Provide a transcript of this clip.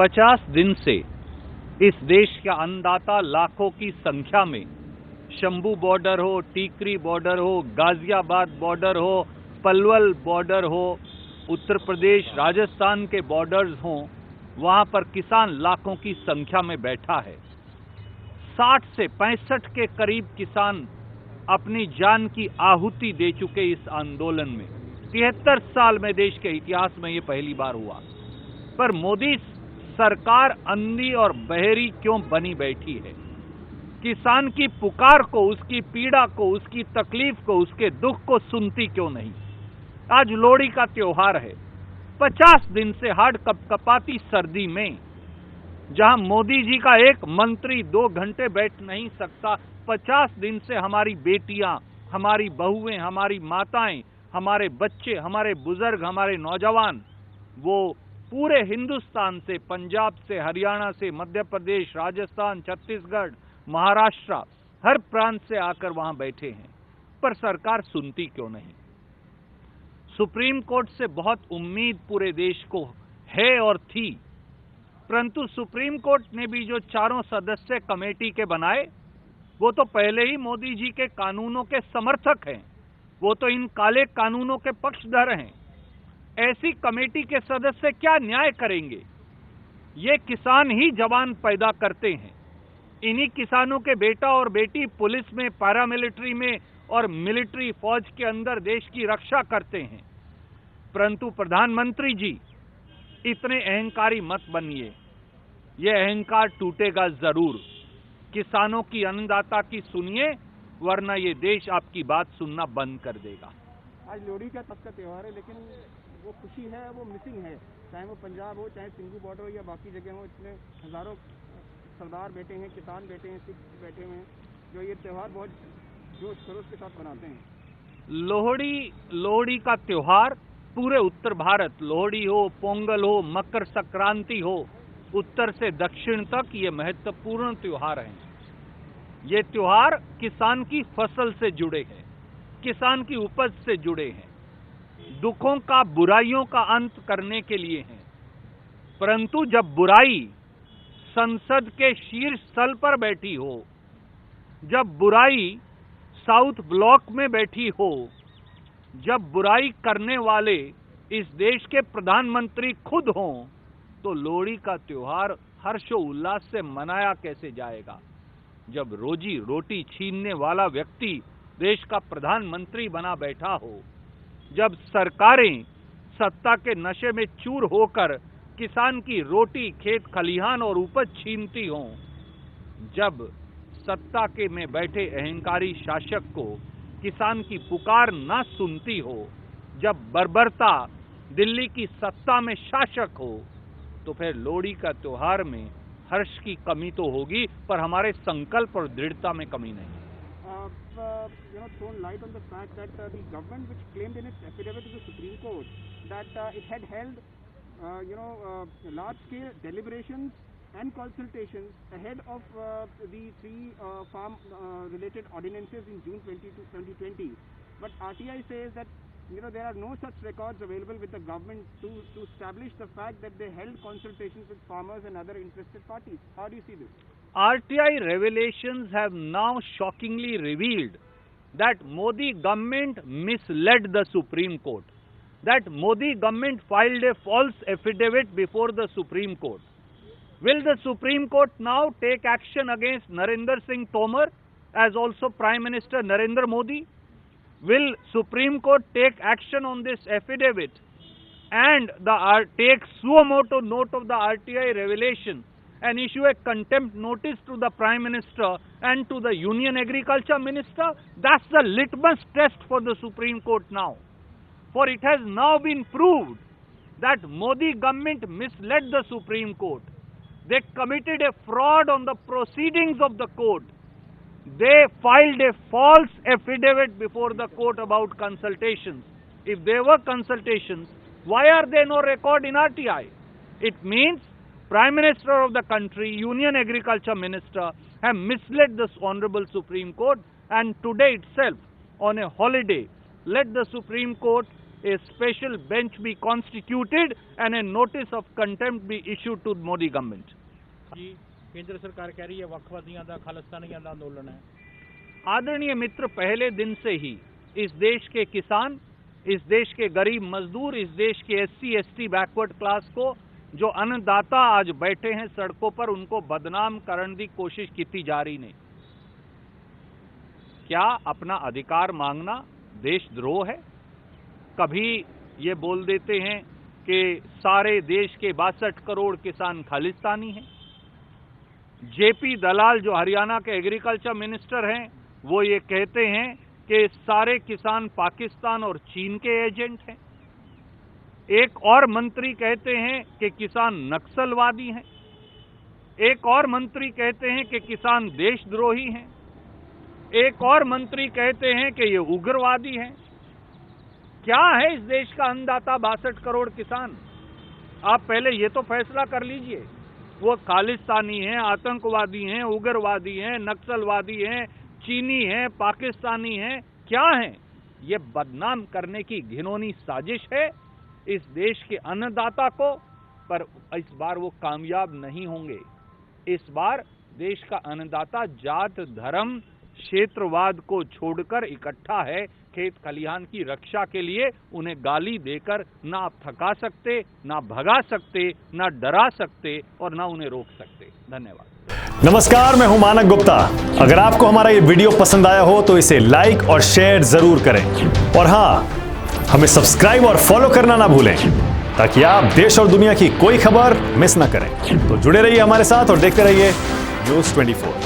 50 दिन से इस देश के अन्नदाता लाखों की संख्या में शंभू बॉर्डर हो, टीकरी बॉर्डर हो, गाजियाबाद बॉर्डर हो, पलवल बॉर्डर हो, उत्तर प्रदेश राजस्थान के बॉर्डर्स हों, वहां पर किसान लाखों की संख्या में बैठा है। 60 से 65 के करीब किसान अपनी जान की आहुति दे चुके इस आंदोलन में। 73 साल में देश के इतिहास में ये पहली बार हुआ। पर मोदी सरकार अंधी और बहरी क्यों बनी बैठी है? किसान की पुकार को, उसकी पीड़ा को, उसकी तकलीफ को, उसके दुख को सुनती क्यों नहीं? आज लोहड़ी का त्योहार है। 50 दिन से हाड़ कपकपाती सर्दी में जहां मोदी जी का एक मंत्री 2 घंटे बैठ नहीं सकता, 50 दिन से हमारी बेटियां, हमारी बहुएं, हमारी माताएं, हमारे बच्चे, हमारे बुजुर्ग, हमारे नौजवान, वो पूरे हिंदुस्तान से, पंजाब से, हरियाणा से, मध्य प्रदेश, राजस्थान, छत्तीसगढ़, महाराष्ट्र, हर प्रांत से आकर वहां बैठे हैं। पर सरकार सुनती क्यों नहीं? सुप्रीम कोर्ट से बहुत उम्मीद पूरे देश को है और थी, परंतु सुप्रीम कोर्ट ने भी जो 4 सदस्य कमेटी के बनाए, वो तो पहले ही मोदी जी के कानूनों के समर्थक हैं। वो तो इन काले कानूनों के पक्षधर हैं। ऐसी कमेटी के सदस्य क्या न्याय करेंगे? ये किसान ही जवान पैदा करते हैं। इन्हीं किसानों के बेटा और बेटी पुलिस में, पैरामिलिट्री में और मिलिट्री फौज के अंदर देश की रक्षा करते हैं। परंतु प्रधानमंत्री जी, इतने अहंकारी मत बनिए। ये अहंकार टूटेगा जरूर। किसानों की, अन्नदाता की सुनिए, वरना ये देश आपकी बात सुनना बंद कर देगा। आज लोहड़ी का तब का त्योहार है, लेकिन वो खुशी है वो मिसिंग है। चाहे वो पंजाब हो, चाहे सिंघू बॉर्डर हो या बाकी जगह हो, इतने हजारों सरदार बैठे हैं, किसान बैठे हैं, सिख बैठे हैं, जो ये त्योहार बहुत जोश खरोश के साथ मनाते हैं। लोहड़ी का त्योहार पूरे उत्तर भारत, लोहड़ी हो, पोंगल हो, मकर संक्रांति हो, उत्तर से दक्षिण तक ये महत्वपूर्ण त्योहार हैं। ये त्योहार किसान की फसल से जुड़े हैं, किसान की उपज से जुड़े हैं, दुखों का, बुराइयों का अंत करने के लिए हैं। परंतु जब बुराई संसद के शीर्ष स्थल पर बैठी हो, जब बुराई साउथ ब्लॉक में बैठी हो, जब बुराई करने वाले इस देश के प्रधानमंत्री खुद हों, तो लोहड़ी का त्योहार हर्षोल्लास से मनाया कैसे जाएगा? जब रोजी रोटी छीनने वाला व्यक्ति देश का प्रधानमंत्री बना बैठा हो, जब सरकारें सत्ता के नशे में चूर होकर किसान की रोटी, खेत खलिहान और उपज छीनती हों, जब सत्ता के में बैठे अहंकारी शासक को किसान की पुकार न सुनती हो, जब बर्बरता दिल्ली की सत्ता में शासक हो, तो फिर लोहड़ी का त्योहार में हर्ष की कमी तो होगी, पर हमारे संकल्प और दृढ़ता में कमी नहीं। Thrown light on the fact that the government, which claimed in its affidavit to the Supreme Court that it had held, large-scale deliberations and consultations ahead of the 3 farm-related ordinances in June 2020. But RTI says that there are no such records available with the government to establish the fact that they held consultations with farmers and other interested parties. How do you see this? RTI revelations have now shockingly revealed that Modi government misled the Supreme Court, that Modi government filed a false affidavit before the Supreme Court. Will the Supreme Court now take action against Narendra Singh Tomar as also Prime Minister Narendra Modi? Will Supreme Court take action on this affidavit and take suo motu note of the RTI revelation and issue a contempt notice to the Prime Minister and to the Union Agriculture Minister? That's the litmus test for the Supreme Court now. For it has now been proved that Modi government misled the Supreme Court. They committed a fraud on the proceedings of the court. They filed a false affidavit before the court about consultations. If there were consultations, why are there no record in RTI? It means Prime Minister of the country, Union Agriculture Minister have misled this Honorable Supreme Court, and today itself, on a holiday, let the Supreme Court a special bench be constituted and a notice of contempt be issued to Modi government. जी केंद्र सरकार कह रही है वक्फवादियों का खालिस्तानियों का आंदोलन है। आदरणीय मित्र, पहले दिन से ही इस देश के किसान, इस देश के गरीब मजदूर, इस देश के SC ST बैकवर्ड क्लास को जो अन्नदाता आज बैठे हैं सड़कों पर, उनको बदनाम करने की कोशिश की जा रही ने। क्या अपना अधिकार मांगना देशद्रोह है? कभी ये बोल देते हैं कि सारे देश के 62 करोड़ किसान खालिस्तानी हैं। JP दलाल जो हरियाणा के एग्रीकल्चर मिनिस्टर हैं, वो ये कहते हैं कि सारे किसान पाकिस्तान और चीन के एजेंट हैं। एक और मंत्री कहते हैं कि किसान नक्सलवादी हैं। एक और मंत्री कहते हैं कि किसान देशद्रोही हैं। एक और मंत्री कहते हैं कि ये उग्रवादी हैं। क्या है इस देश का अन्नदाता 62 करोड़ किसान? आप पहले ये तो फैसला कर लीजिए, वो खालिस्तानी हैं, आतंकवादी हैं, उग्रवादी हैं, नक्सलवादी हैं, चीनी हैं, पाकिस्तानी हैं, क्या हैं? ये बदनाम करने की घिनौनी साजिश है इस देश के अन्नदाता को, पर इस बार वो कामयाब नहीं होंगे। इस बार देश का अन्नदाता जात धर्म क्षेत्रवाद को छोड़कर इकट्ठा है खेत खलिहान की रक्षा के लिए। उन्हें गाली देकर ना आप थका सकते, ना भगा सकते, ना डरा सकते और ना उन्हें रोक सकते। धन्यवाद। नमस्कार, मैं हूं मानक गुप्ता। अगर आपको हमारा ये वीडियो पसंद आया हो तो इसे लाइक और शेयर जरूर करें, और हां, हमें सब्सक्राइब और फॉलो करना ना भूलें ताकि आप देश और दुनिया की कोई खबर मिस ना करें। तो जुड़े रहिए हमारे साथ और देखते रहिए News 24।